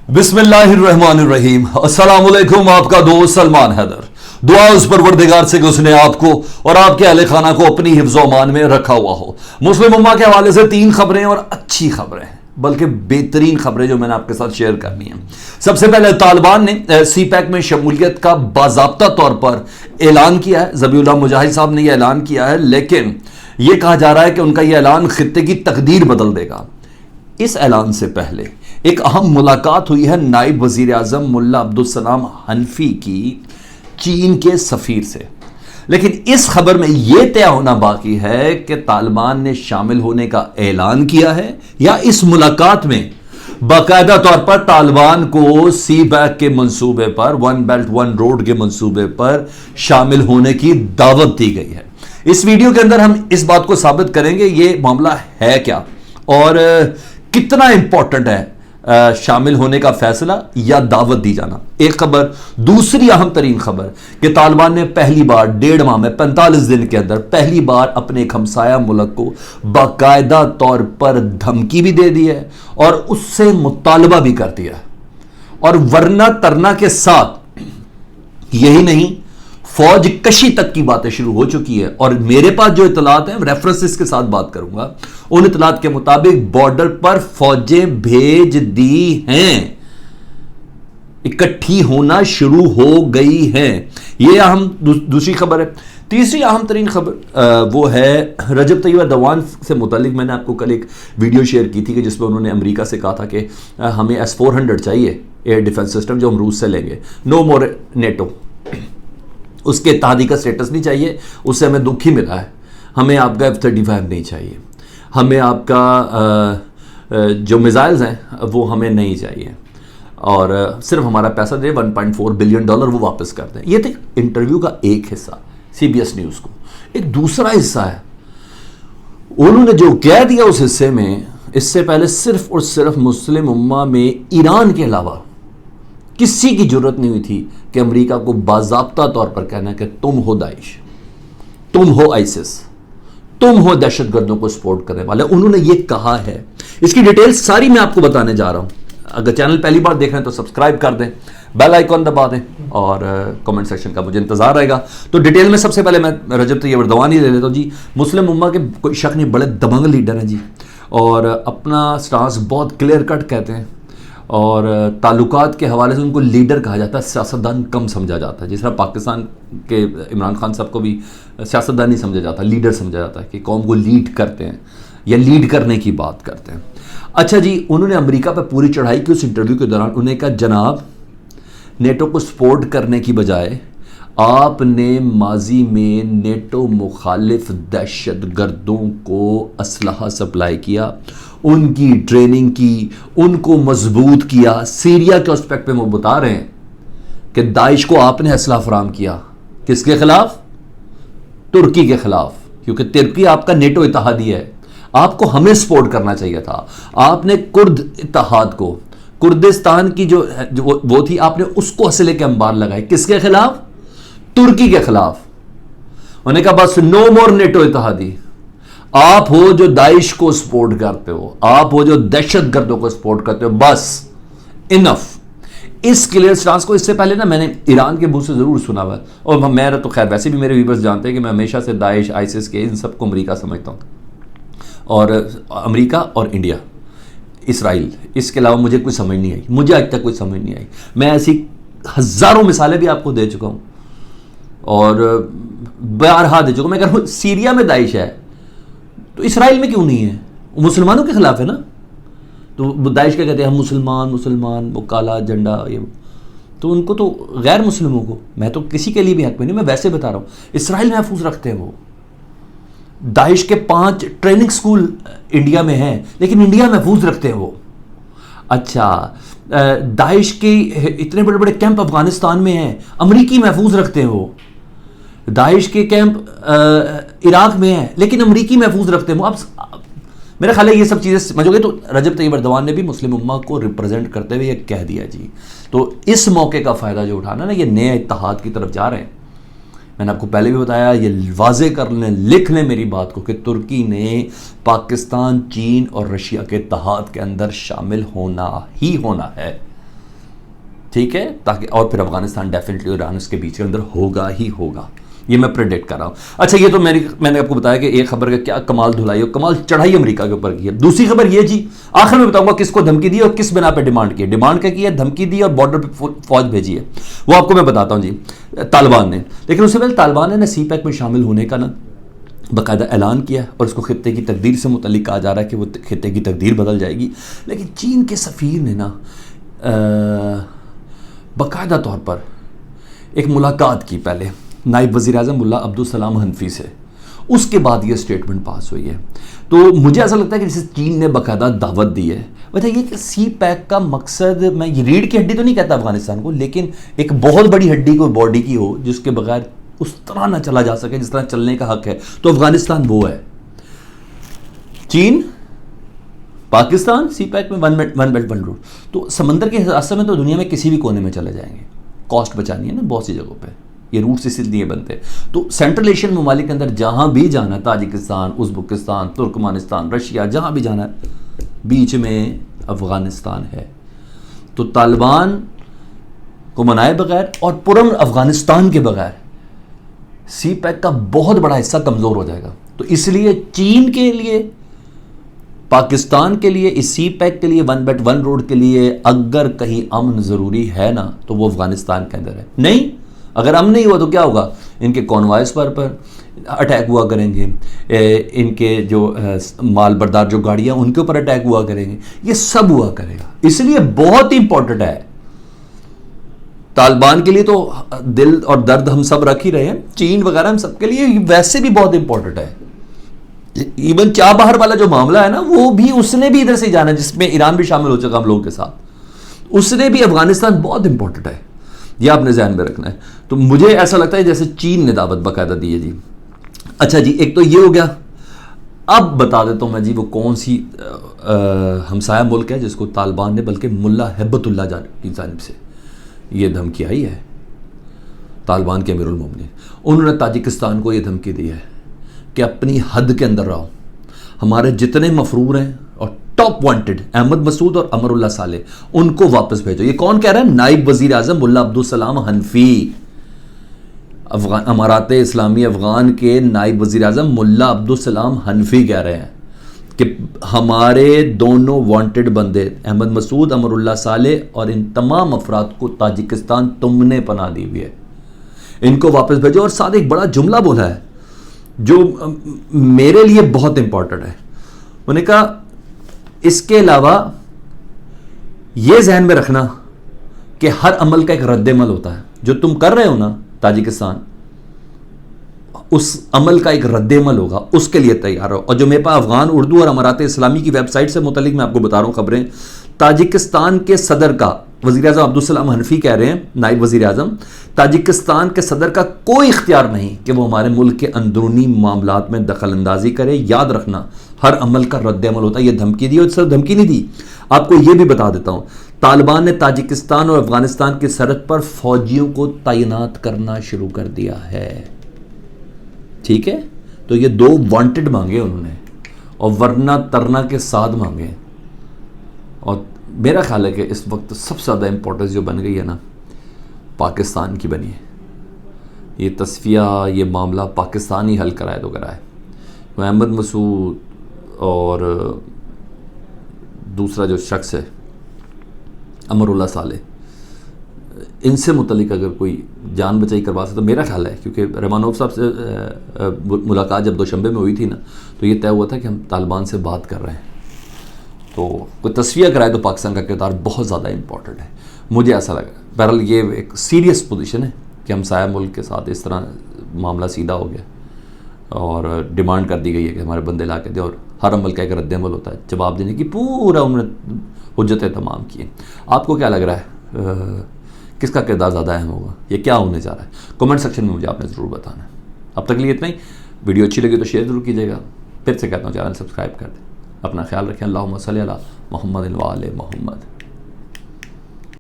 بسم اللہ الرحمن الرحیم. السلام علیکم. آپ کا دوست سلمان حیدر. دعا اس پروردگار سے کہ اس نے آپ کو اور آپ کے اہل خانہ کو اپنی حفظ و امان میں رکھا ہوا ہو. مسلم امہ کے حوالے سے 3 خبریں اور اچھی خبریں ہیں، بلکہ بہترین خبریں جو میں نے آپ کے ساتھ شیئر کرنی ہیں. سب سے پہلے طالبان نے سی پیک میں شمولیت کا باضابطہ طور پر اعلان کیا ہے. ذبیح اللہ مجاہد صاحب نے یہ اعلان کیا ہے، لیکن یہ کہا جا رہا ہے کہ ان کا یہ اعلان خطے کی تقدیر بدل دے گا. اس اعلان سے پہلے ایک اہم ملاقات ہوئی ہے نائب وزیر اعظم ملا عبدالسلام حنفی کی چین کے سفیر سے، لیکن اس خبر میں یہ طے ہونا باقی ہے کہ طالبان نے شامل ہونے کا اعلان کیا ہے یا اس ملاقات میں باقاعدہ طور پر طالبان کو سی پیک کے منصوبے پر، ون بیلٹ ون روڈ کے منصوبے پر شامل ہونے کی دعوت دی گئی ہے. اس ویڈیو کے اندر ہم اس بات کو ثابت کریں گے یہ معاملہ ہے کیا اور کتنا امپورٹنٹ ہے شامل ہونے کا فیصلہ یا دعوت دی جانا. ایک خبر. دوسری اہم ترین خبر کہ طالبان نے پہلی بار 1.5 ماہ میں 45 دن کے اندر پہلی بار اپنے ایک ہمسایہ ملک کو باقاعدہ طور پر دھمکی بھی دے دی ہے اور اس سے مطالبہ بھی کر دیا ہے، اور ورنہ ترنا کے ساتھ یہی نہیں، فوج کشی تک کی باتیں شروع ہو چکی ہے. اور میرے پاس جو اطلاعات ہیں ریفرنسز کے ساتھ بات کروں گا، ان اطلاعات کے مطابق بارڈر پر فوجیں بھیج دی ہیں، اکٹھی ہونا شروع ہو گئی ہیں. یہ اہم دوسری خبر ہے. تیسری اہم ترین خبر وہ ہے رجب طیب ایردوان سے متعلق. میں نے آپ کو کل ایک ویڈیو شیئر کی تھی کہ جس میں انہوں نے امریکہ سے کہا تھا کہ ہمیں S-400 چاہیے ایئر ڈیفنس سسٹم جو ہم روس سے لیں گے. نو مور نیٹو، اس کے اتحادی کا سٹیٹس نہیں چاہیے، اس سے ہمیں دکھ ہی ملا ہے. ہمیں آپ کا F-35 نہیں چاہیے، ہمیں آپ کا جو میزائلز ہیں وہ ہمیں نہیں چاہیے، اور صرف ہمارا پیسہ دے $1.4 بلین وہ واپس کر دیں. یہ تھا انٹرویو کا ایک حصہ CBS نیوز کو. ایک دوسرا حصہ ہے انہوں نے جو کہہ دیا اس حصے میں، اس سے پہلے صرف اور صرف مسلم امہ میں ایران کے علاوہ کسی کی جرت نہیں ہوئی تھی کہ امریکہ کو باضابطہ طور پر کہنا کہ تم ہو داعش، تم ہو ISIS، تم ہو دہشت گردوں کو سپورٹ کرنے والے. انہوں نے یہ کہا ہے. اس کی ڈیٹیل ساری میں آپ کو بتانے جا رہا ہوں. اگر چینل پہلی بار دیکھ رہے ہیں تو سبسکرائب کر دیں، بیل آئیکن دبا دیں، اور کمنٹ سیکشن کا مجھے انتظار رہے گا. تو ڈیٹیل میں سب سے پہلے میں رجب طیب ایردوان ہی لے لیتا ہوں. جی مسلم امہ کے کوئی شک نہیں، بڑے دبنگ لیڈر ہیں جی، اور اپنا سٹانس بہت کلیئر کٹ کہتے ہیں، اور تعلقات کے حوالے سے ان کو لیڈر کہا جاتا ہے، سیاستدان کم سمجھا جاتا ہے. جس طرح پاکستان کے عمران خان صاحب کو بھی سیاستدان نہیں سمجھا جاتا، لیڈر سمجھا جاتا ہے کہ قوم کو لیڈ کرتے ہیں یا لیڈ کرنے کی بات کرتے ہیں. اچھا جی، انہوں نے امریکہ پہ پوری چڑھائی کی. اس انٹرویو کے دوران انہوں نے کہا جناب نیٹو کو سپورٹ کرنے کی بجائے آپ نے ماضی میں نیٹو مخالف دہشت گردوں کو اسلحہ سپلائی کیا، ان کی ٹریننگ کی، ان کو مضبوط کیا. سیریا کے اسپیکٹ پہ وہ بتا رہے ہیں کہ داعش کو آپ نے اسلحہ فراہم کیا. کس کے خلاف؟ ترکی کے خلاف، کیونکہ ترکی آپ کا نیٹو اتحادی ہے. آپ کو ہمیں سپورٹ کرنا چاہیے تھا. آپ نے کرد اتحاد کو، کردستان کی جو وہ تھی، آپ نے اس کو اسلحے کے انبار لگائے. کس کے خلاف؟ ترکی کے خلاف. انہوں نے کہا بس نو مور نیٹو اتحادی. آپ ہو جو داعش کو سپورٹ کرتے ہو، آپ ہو جو دہشت گردوں کو سپورٹ کرتے ہو، بس انف. اس کلیئر سٹانس کو اس سے پہلے نا میں نے ایران کے منہ سے ضرور سنا ہوا، اور میں تو خیر ویسے بھی میرے ویورز جانتے ہیں کہ میں ہمیشہ سے داعش، ISIS کے ان سب کو امریکہ سمجھتا ہوں، اور امریکہ اور انڈیا، اسرائیل، اس کے علاوہ مجھے کوئی سمجھ نہیں آئی. مجھے آج تک کوئی سمجھ نہیں آئی. میں ایسی ہزاروں مثالیں بھی آپ کو دے چکا ہوں اور بارہا دے چکا ہوں. میں کہہ رہا ہوں سیریا میں داعش ہے تو اسرائیل میں کیوں نہیں ہے؟ وہ مسلمانوں کے خلاف ہے نا. تو داعش کیا کہتے ہیں؟ ہم مسلمان، وہ کالا جھنڈا، یہ تو ان کو تو غیر مسلموں کو، میں تو کسی کے لیے بھی حق میں نہیں، میں ویسے بتا رہا ہوں. اسرائیل محفوظ رکھتے ہیں وہ. داعش کے 5 ٹریننگ سکول انڈیا میں ہیں، لیکن انڈیا محفوظ رکھتے ہیں وہ. اچھا، داعش کے اتنے بڑے بڑے کیمپ افغانستان میں ہیں، امریکی محفوظ رکھتے ہیں وہ. داعش کے کیمپ عراق میں ہیں، لیکن امریکی محفوظ رکھتے ہیں وہ. اب میرا خیال ہے یہ سب چیزیں سمجھو گے. تو رجب طیب ایردوان نے بھی مسلم امہ کو ریپرزینٹ کرتے ہوئے یہ کہہ دیا جی. تو اس موقع کا فائدہ جو اٹھانا نا، یہ نئے اتحاد کی طرف جا رہے ہیں. میں نے آپ کو پہلے بھی بتایا، یہ واضح کر لیں، لکھ لیں میری بات کو کہ ترکی نے پاکستان، چین اور رشیا کے اتحاد کے اندر شامل ہونا ہی ہونا ہے. ٹھیک ہے, تاکہ اور پھر افغانستان ڈیفینیٹلی اور ایران اس کے بیچ کے اندر ہوگا ہی ہوگا, یہ میں پریڈکٹ کر رہا ہوں. اچھا یہ تو میں نے آپ کو بتایا کہ ایک خبر کا کیا کمال دھلائی اور کمال چڑھائی امریکہ کے اوپر کی ہے. دوسری خبر یہ جی, آخر میں بتاؤں گا کس کو دھمکی دی اور کس بنا پہ ڈیمانڈ کی ہے. ڈیمانڈ کیا کی ہے, دھمکی دی اور بارڈر پہ فوج بھیجی ہے, وہ آپ کو میں بتاتا ہوں جی. طالبان نے, لیکن اس سے پہلے طالبان نے سی پیک میں شامل ہونے کا نا باقاعدہ اعلان کیا اور اس کو خطے کی تقدیر سے متعلق کہا جا رہا ہے کہ وہ خطے کی تقدیر بدل جائے گی. لیکن چین کے سفیر نے نا باقاعدہ طور پر ایک ملاقات کی پہلے نائب وزیر اعظم ملا عبدالسلام حنفی سے, اس کے بعد یہ اسٹیٹمنٹ پاس ہوئی ہے. تو مجھے ایسا لگتا ہے کہ جسے چین نے باقاعدہ دعوت دی ہے. وجہ یہ کہ سی پیک کا مقصد, میں یہ ریڑھ کی ہڈی تو نہیں کہتا افغانستان کو, لیکن ایک بہت بڑی ہڈی کو باڈی کی ہو جس کے بغیر اس طرح نہ چلا جا سکے جس طرح چلنے کا حق ہے, تو افغانستان وہ ہے. چین پاکستان سی پیک میں ون بیلٹ ون روڈ, تو سمندر کے راستے میں تو دنیا میں کسی بھی کونے میں چلے جائیں گے, کاسٹ بچانی ہے نا بہت سی جگہوں پہ, یہ روٹ سے لیے بنتے. تو سینٹرل ایشین ممالک کے اندر جہاں بھی جانا ہے, تاجکستان, ازبکستان, ترکمانستان, رشیا, جہاں بھی جانا ہے, بیچ میں افغانستان ہے. تو طالبان کو منائے بغیر اور پرامن افغانستان کے بغیر سی پیک کا بہت بڑا حصہ کمزور ہو جائے گا. تو اس لیے چین کے لیے, پاکستان کے لیے, اس سی پیک کے لیے, ون بیلٹ ون روڈ کے لیے اگر کہیں امن ضروری ہے نا تو وہ افغانستان کے اندر ہے. نہیں, اگر امن نہیں ہوا تو کیا ہوگا, ان کے کانوائز پر اٹیک ہوا کریں گے, ان کے جو مال بردار جو گاڑیاں ان کے اوپر اٹیک ہوا کریں گے, یہ سب ہوا کرے گا. اس لیے بہت ہی امپورٹنٹ ہے طالبان کے لیے. تو دل اور درد ہم سب رکھ ہی رہے ہیں, چین وغیرہ ہم سب کے لیے ویسے بھی بہت امپورٹنٹ ہے. ایون چابہار والا جو معاملہ ہے نا, وہ بھی اس نے بھی ادھر سے جانا, جس میں ایران بھی شامل ہو چکا ہم لوگوں کے ساتھ, اس نے بھی افغانستان بہت امپورٹنٹ ہے, یہ آپ نے ذہن میں رکھنا ہے. تو مجھے ایسا لگتا ہے جیسے چین نے دعوت باقاعدہ دی ہے جی. اچھا جی, ایک تو یہ ہو گیا. اب بتا دیتا ہوں میں جی وہ کون سی ہمسایہ ملک ہے جس کو طالبان نے بلکہ ملا ہیبت اللہ کی جانب سے یہ دھمکی آئی ہے. طالبان کے امیر المومنین, انہوں نے تاجکستان کو یہ دھمکی دی ہے کہ اپنی حد کے اندر رہو, ہمارے جتنے مفرور ہیں اور ٹاپ وانٹڈ احمد مسعود اور امر اللہ صالح, ان کو واپس بھیجو. یہ کون کہہ رہا ہے؟ نائب وزیر اعظم ملا عبدالسلام حنفی, امارات اسلامی افغان کے نائب وزیر اعظم ملا عبدالسلام حنفی کہہ رہے ہیں کہ ہمارے دونوں وانٹڈ بندے احمد مسعود, امر اللہ صالح اور ان تمام افراد کو تاجکستان تم نے پناہ دی ہوئی ہے, ان کو واپس بھیجو. اور ساتھ ایک بڑا جملہ بولا ہے جو میرے لیے بہت امپورٹنٹ ہے. انہوں نے کہا اس کے علاوہ یہ ذہن میں رکھنا کہ ہر عمل کا ایک رد عمل ہوتا ہے, جو تم کر رہے ہو نا تاجکستان, اس عمل کا ایک رد عمل ہوگا, اس کے لیے تیار ہو. اور جو میرے پاس افغان اردو اور امارات اسلامی کی ویب سائٹ سے متعلق میں آپ کو بتا رہا ہوں خبریں, تاجکستان کے صدر کا, وزیر اعظم عبدالسلام حنفی کہہ رہے ہیں, نائب وزیر اعظم, تاجکستان کے صدر کا کوئی اختیار نہیں کہ وہ ہمارے ملک کے اندرونی معاملات میں دخل اندازی کرے. یاد رکھنا ہر عمل کا رد عمل ہوتا ہے. یہ دھمکی دی, اور صرف دھمکی نہیں دی, آپ کو یہ بھی بتا دیتا ہوں, طالبان نے تاجکستان اور افغانستان کی سرحد پر فوجیوں کو تعینات کرنا شروع کر دیا ہے. ٹھیک ہے, تو یہ 2 وانٹڈ مانگے انہوں نے, اور ورنہ ترنا کے ساتھ مانگے. اور میرا خیال ہے کہ اس وقت سب سے زیادہ امپورٹنس جو بن گئی ہے نا پاکستان کی بنی ہے. یہ تصفیہ, یہ معاملہ پاکستان ہی حل کرائے تو کرائے. احمد مسعود اور دوسرا جو شخص ہے امر اللہ صالح, ان سے متعلق اگر کوئی جان بچائی کروا سکتا تو میرا خیال ہے, کیونکہ رحمانوف صاحب سے ملاقات جب دوشنبے میں ہوئی تھی نا, تو یہ طے ہوا تھا کہ ہم طالبان سے بات کر رہے ہیں, تو کوئی تصفیہ کرائے تو پاکستان کا کردار بہت زیادہ امپورٹنٹ ہے. مجھے ایسا لگا. بہرحال یہ ایک سیریس پوزیشن ہے کہ ہم سایہ ملک کے ساتھ اس طرح معاملہ سیدھا ہو گیا اور ڈیمانڈ کر دی گئی ہے کہ ہمارے بندے لا کے دیں, اور ہر عمل کا ایک رد عمل ہوتا ہے, جواب دینے کی پورا انہوں نے حجتیں تمام کی ہیں. آپ کو کیا لگ رہا ہے کس کا کردار زیادہ اہم ہوگا, یہ کیا ہونے جا رہا ہے؟ کمنٹ سیکشن میں مجھے آپ نے ضرور بتانا ہے. اب تک لیے اتنا ہی. ویڈیو اچھی لگی تو شیئر ضرور کیجیے گا. پھر سے کہتا ہوں چینل سبسکرائب کر دیں. اپنا خیال رکھیں. اللہم صلی علی محمد و آل محمد.